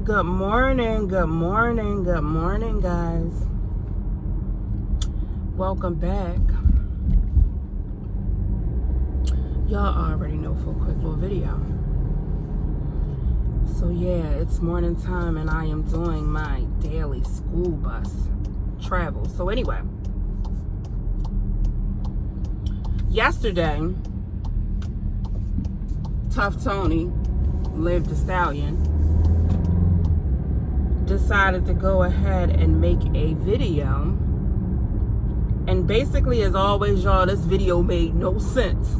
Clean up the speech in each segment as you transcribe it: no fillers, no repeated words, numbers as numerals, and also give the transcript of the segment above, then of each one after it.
Good morning, guys. Welcome back. Y'all already know for a quick little video. So yeah, it's morning time and I am doing my daily school bus travel. So anyway, yesterday, Tough Tony, Liv the Stallion, decided to go ahead and make a video. And basically, as always, y'all, this video made no sense.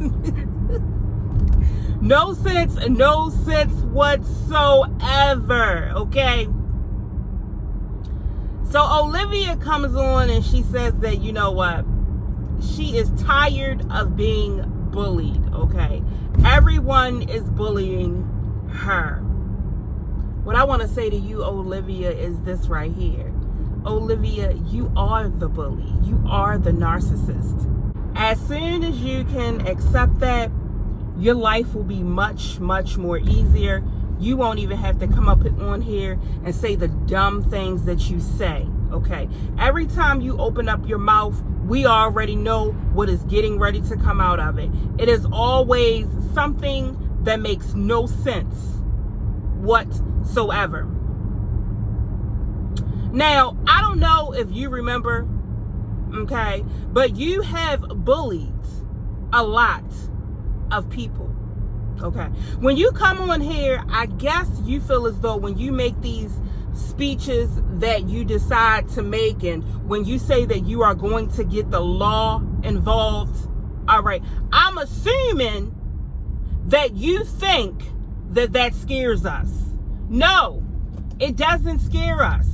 No sense whatsoever, okay? So Olivia comes on and she says that, you know what? She is tired of being bullied, okay? Everyone is bullying her. What I want to say to you, Olivia, is this right here. Olivia, you are the bully. You are the narcissist. As soon as you can accept that, your life will be much more easier. You won't even have to come up on here and say the dumb things that you say, okay? Every time you open up your mouth, we already know what is getting ready to come out of it. It is always something that makes no sense whatsoever. Now, I don't know if you remember, okay, but you have bullied a lot of people, okay? When you come on here, I guess you feel as though when you make these speeches that you decide to make, and when you say that you are going to get the law involved, all right, I'm assuming that you think that that scares us. No, it doesn't scare us.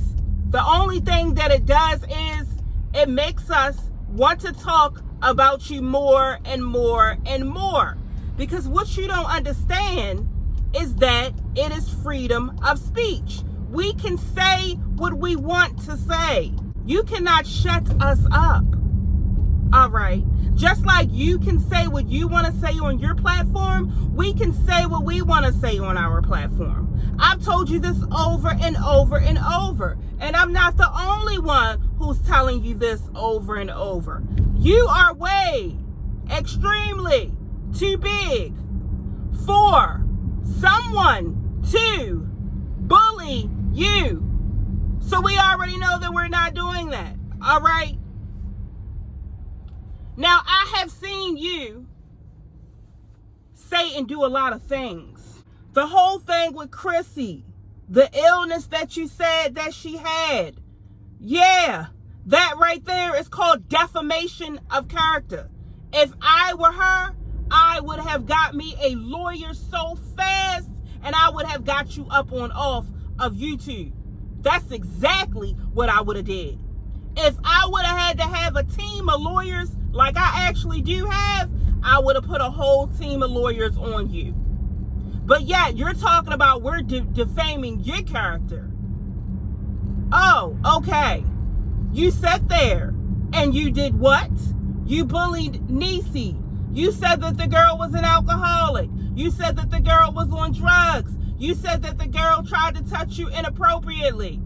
The only thing that it does is it makes us want to talk about you more and more and more. Because what you don't understand is that it is freedom of speech. We can say what we want to say. You cannot shut us up. All right. Just like you can say what you want to say on your platform, we can say what we want to say on our platform. I've told you this over and over and over. And I'm not the only one who's telling you this over and over. You are way, extremely too big for someone to bully you. So we already know that we're not doing that. All right. Now, I have seen you say and do a lot of things. The whole thing with Chrissy, the illness that you said that she had. Yeah, that right there is called defamation of character. If I were her, I would have got me a lawyer so fast and I would have got you up on off of YouTube. That's exactly what I would have did. If I would have had to have a team of lawyers like I actually do have, I would have put a whole team of lawyers on you. But yeah, you're talking about we're defaming your character. Oh, okay. You sat there and you did what? You bullied Niecy. You said that the girl was an alcoholic. You said that the girl was on drugs. You said that the girl tried to touch you inappropriately.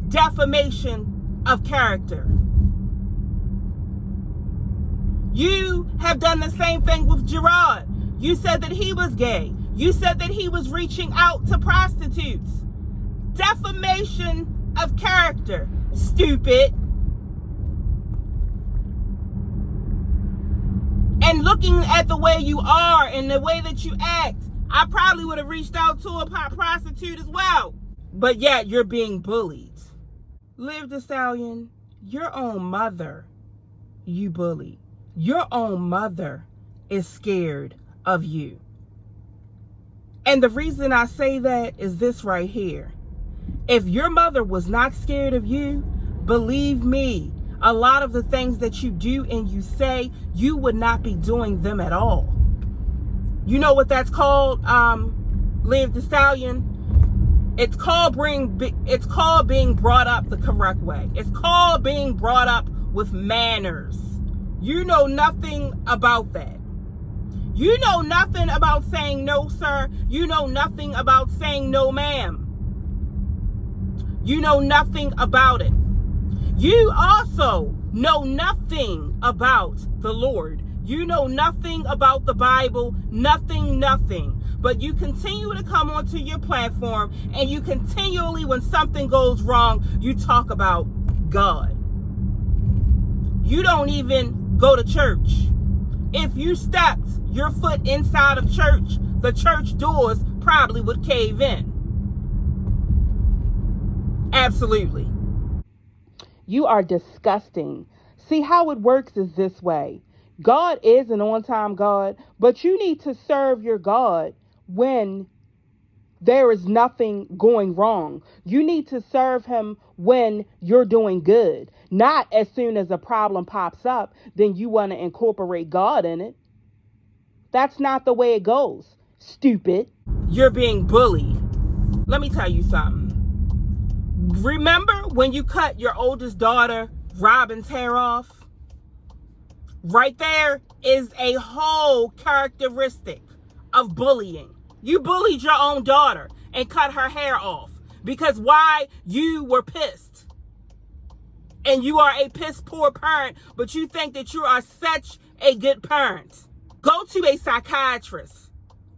Defamation of character. You have done the same thing with Gerard. You said that he was gay. You said that he was reaching out to prostitutes. Defamation of character, stupid. And looking at the way you are and the way that you act, I probably would have reached out to a prostitute as well. But yet you're being bullied. Liv the Stallion, your own mother, you bully. Your own mother is scared of you. And the reason I say that is this right here. If your mother was not scared of you, believe me, a lot of the things that you do and you say, you would not be doing them at all. You know what that's called, Liv the Stallion? It's called being brought up the correct way. It's called being brought up with manners. You know nothing about that. You know nothing about saying no, sir. You know nothing about saying no, ma'am. You know nothing about it. You also know nothing about the Lord. You know nothing about the Bible, nothing. But you continue to come onto your platform and you continually, when something goes wrong, you talk about God. You don't even go to church. If you stepped your foot inside of church, the church doors probably would cave in. Absolutely. You are disgusting. See, how it works is this way. God is an on-time God, but you need to serve your God when there is nothing going wrong. You need to serve him when you're doing good. Not as soon as a problem pops up, then you want to incorporate God in it. That's not the way it goes. Stupid. You're being bullied. Let me tell you something. Remember when you cut your oldest daughter, Robin's, hair off? Right there is a whole characteristic of bullying. You bullied your own daughter and cut her hair off because why? You were pissed. And you are a piss poor parent, but you think that you are such a good parent. Go to a psychiatrist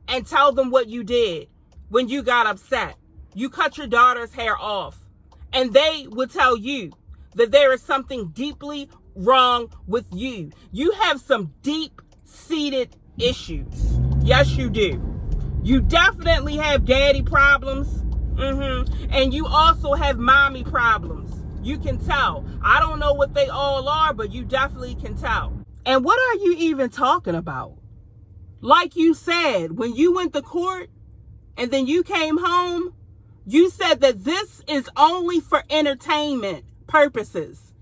and tell them what you did when you got upset. You cut your daughter's hair off, and they would tell you that there is something deeply wrong with you. You have some deep-seated issues. Yes, you do. You definitely have daddy problems. And you also have mommy problems. You can tell. I don't know what they all are, but you definitely can tell. And what are you even talking about? Like you said, when you went to court and then you came home, you said that this is only for entertainment purposes.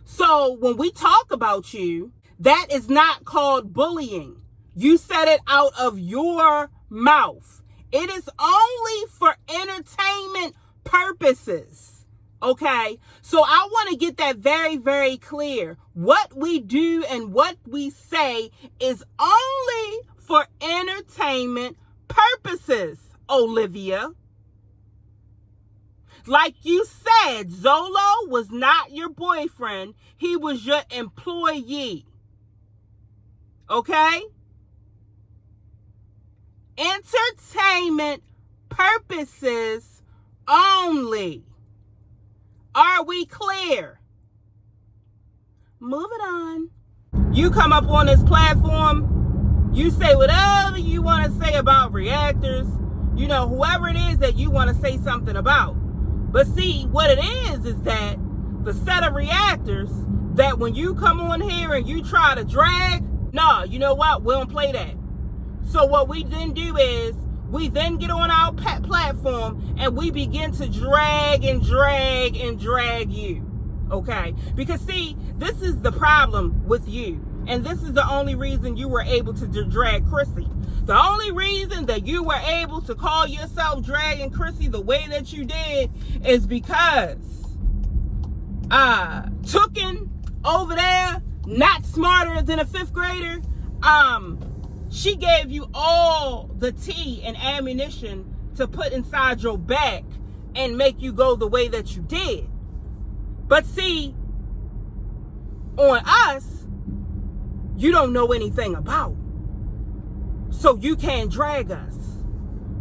So when we talk about you, that is not called bullying. You said it out of your mouth. It is only for entertainment purposes. Okay? So I want to get that very, very clear. What we do and what we say is only for entertainment purposes, Olivia. Like you said, Zolo was not your boyfriend. He was your employee. Okay? Entertainment purposes only. Are we clear? Moving on. You come up on this platform, you say whatever you want to say about reactors, you know, whoever it is that you want to say something about. But see, what it is that the set of reactors that when you come on here and you try to drag, no, you know what? We don't play that. So what we then do is we then get on our platform and we begin to drag you. Okay? Because see, this is the problem with you. And this is the only reason you were able to drag Chrissy. The only reason that you were able to call yourself dragging Chrissy the way that you did is because Tooken over there, not smarter than a 5th grader, she gave you all the tea and ammunition to put inside your back and make you go the way that you did. But see, on us, you don't know anything about. So you can't drag us.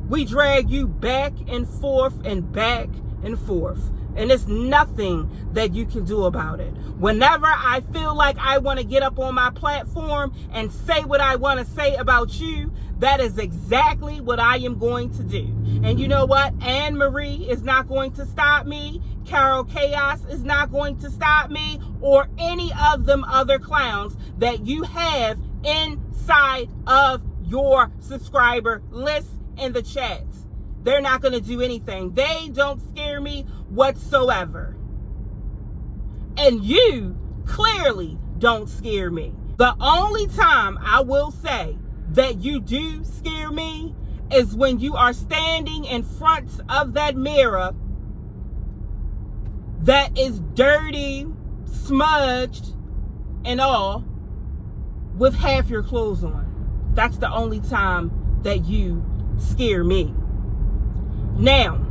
We drag you back and forth and back and forth. And there's nothing that you can do about it. Whenever I feel like I want to get up on my platform and say what I want to say about you, that is exactly what I am going to do. And you know what? Anne Marie is not going to stop me. Carol Chaos is not going to stop me, or any of them other clowns that you have inside of your subscriber list in the chats. They're not going to do anything. They don't scare me whatsoever. And you clearly don't scare me. The only time I will say that you do scare me is when you are standing in front of that mirror that is dirty, smudged, and all, with half your clothes on. That's the only time that you scare me. Now,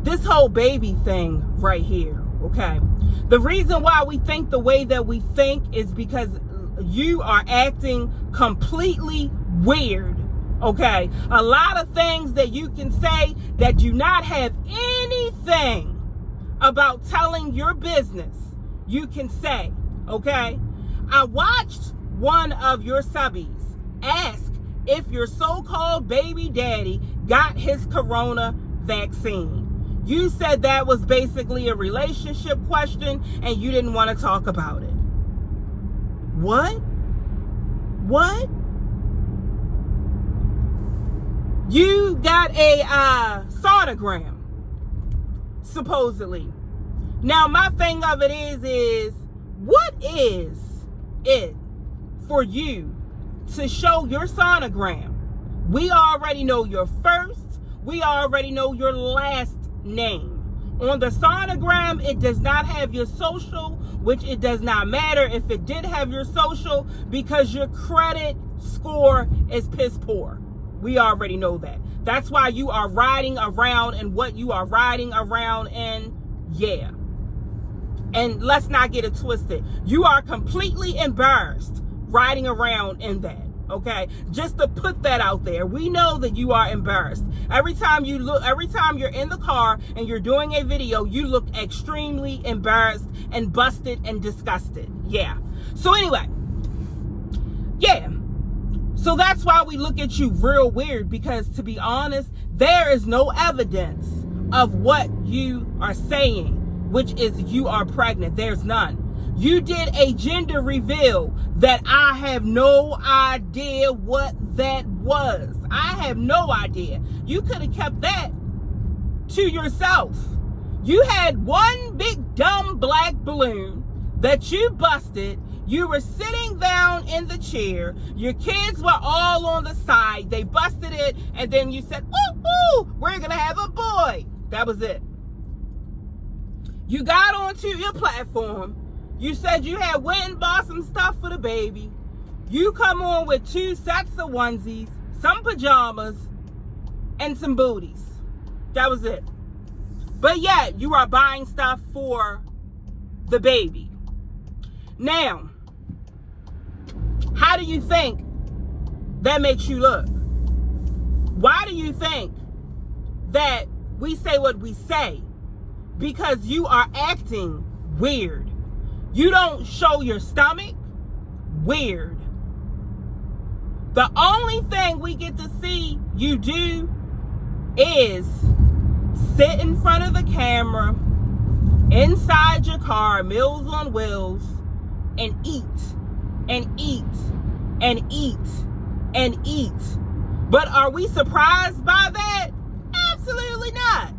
this whole baby thing right here, okay? The reason why we think the way that we think is because you are acting completely weird, okay? A lot of things that you can say that do not have anything about telling your business, you can say, okay? I watched one of your subbies ask if your so-called baby daddy got his corona vaccine. You said that was basically a relationship question and you didn't want to talk about it. What? What? You got a sonogram, supposedly. Now, my thing of it is what is it for you to show your sonogram? We already know your first, we already know your last name. On the sonogram, it does not have your social, which it does not matter if it did have your social, because your credit score is piss poor. We already know that. That's why you are riding around in what you are riding around in. Yeah. And let's not get it twisted. You are completely embarrassed riding around in that. Okay, just to put that out there. We know that you are embarrassed. Every time you're in the car and you're doing a video, you look extremely embarrassed and busted and disgusted. Yeah. So anyway, yeah. So that's why we look at you real weird, because to be honest, there is no evidence of what you are saying, which is you are pregnant. There's none. You did a gender reveal that I have no idea what that was. I have no idea. You could have kept that to yourself. You had one big dumb black balloon that you busted. You were sitting down in the chair. Your kids were all on the side. They busted it. And then you said, ooh, ooh, we're going to have a boy. That was it. You got onto your platform. You said you had went and bought some stuff for the baby. You come on with 2 sets of onesies, some pajamas, and some booties. That was it. But yet, you are buying stuff for the baby. Now, how do you think that makes you look? Why do you think that we say what we say? Because you are acting weird. You don't show your stomach. Weird. The only thing we get to see you do is sit in front of the camera, inside your car, Meals on Wheels, and eat, and eat, and eat, and eat. But are we surprised by that? Absolutely not.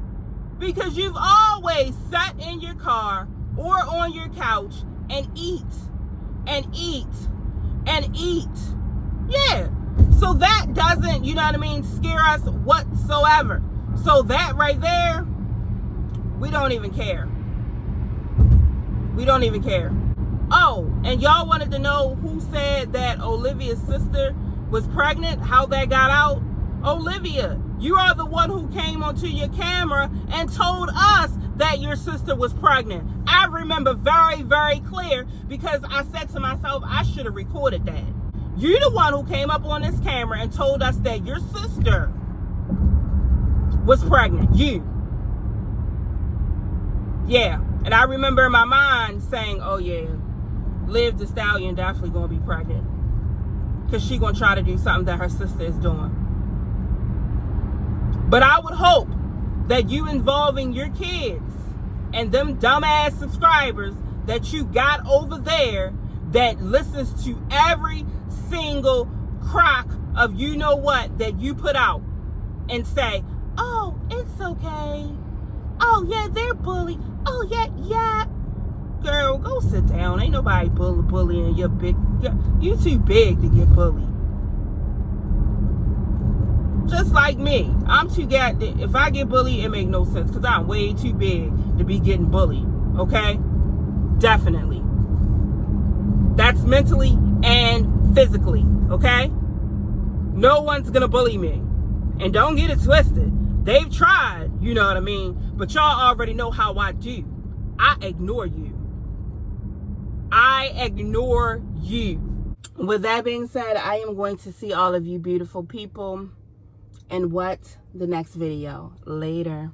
Because you've always sat in your car or on your couch and eat, and eat, and eat. Yeah. So that doesn't, you know what I mean, scare us whatsoever. So that right there, we don't even care. We don't even care. Oh, and y'all wanted to know who said that Olivia's sister was pregnant, how that got out? Olivia, you are the one who came onto your camera and told us that your sister was pregnant. I remember very, very clear, because I said to myself, I should have recorded that. You're the one who came up on this camera and told us that your sister was pregnant. You. Yeah. And I remember in my mind saying, oh yeah, Liv the Stallion definitely going to be pregnant, because she going to try to do something that her sister is doing. But I would hope that you involving your kids and them dumbass subscribers that you got over there that listens to every single crock of you know what that you put out and say, oh, it's okay. Oh, yeah, they're bullied. Oh, yeah. Girl, go sit down. Ain't nobody bullying your big... You too big to get bullied. Just like me. I'm too goddamn... If I get bullied, it make no sense, because I'm way too big to be getting bullied. Okay? Definitely. That's mentally and physically. Okay? No one's gonna bully me. And don't get it twisted. They've tried, you know what I mean? But y'all already know how I do. I ignore you. I ignore you. With that being said, I am going to see all of you beautiful people in the next video. Later.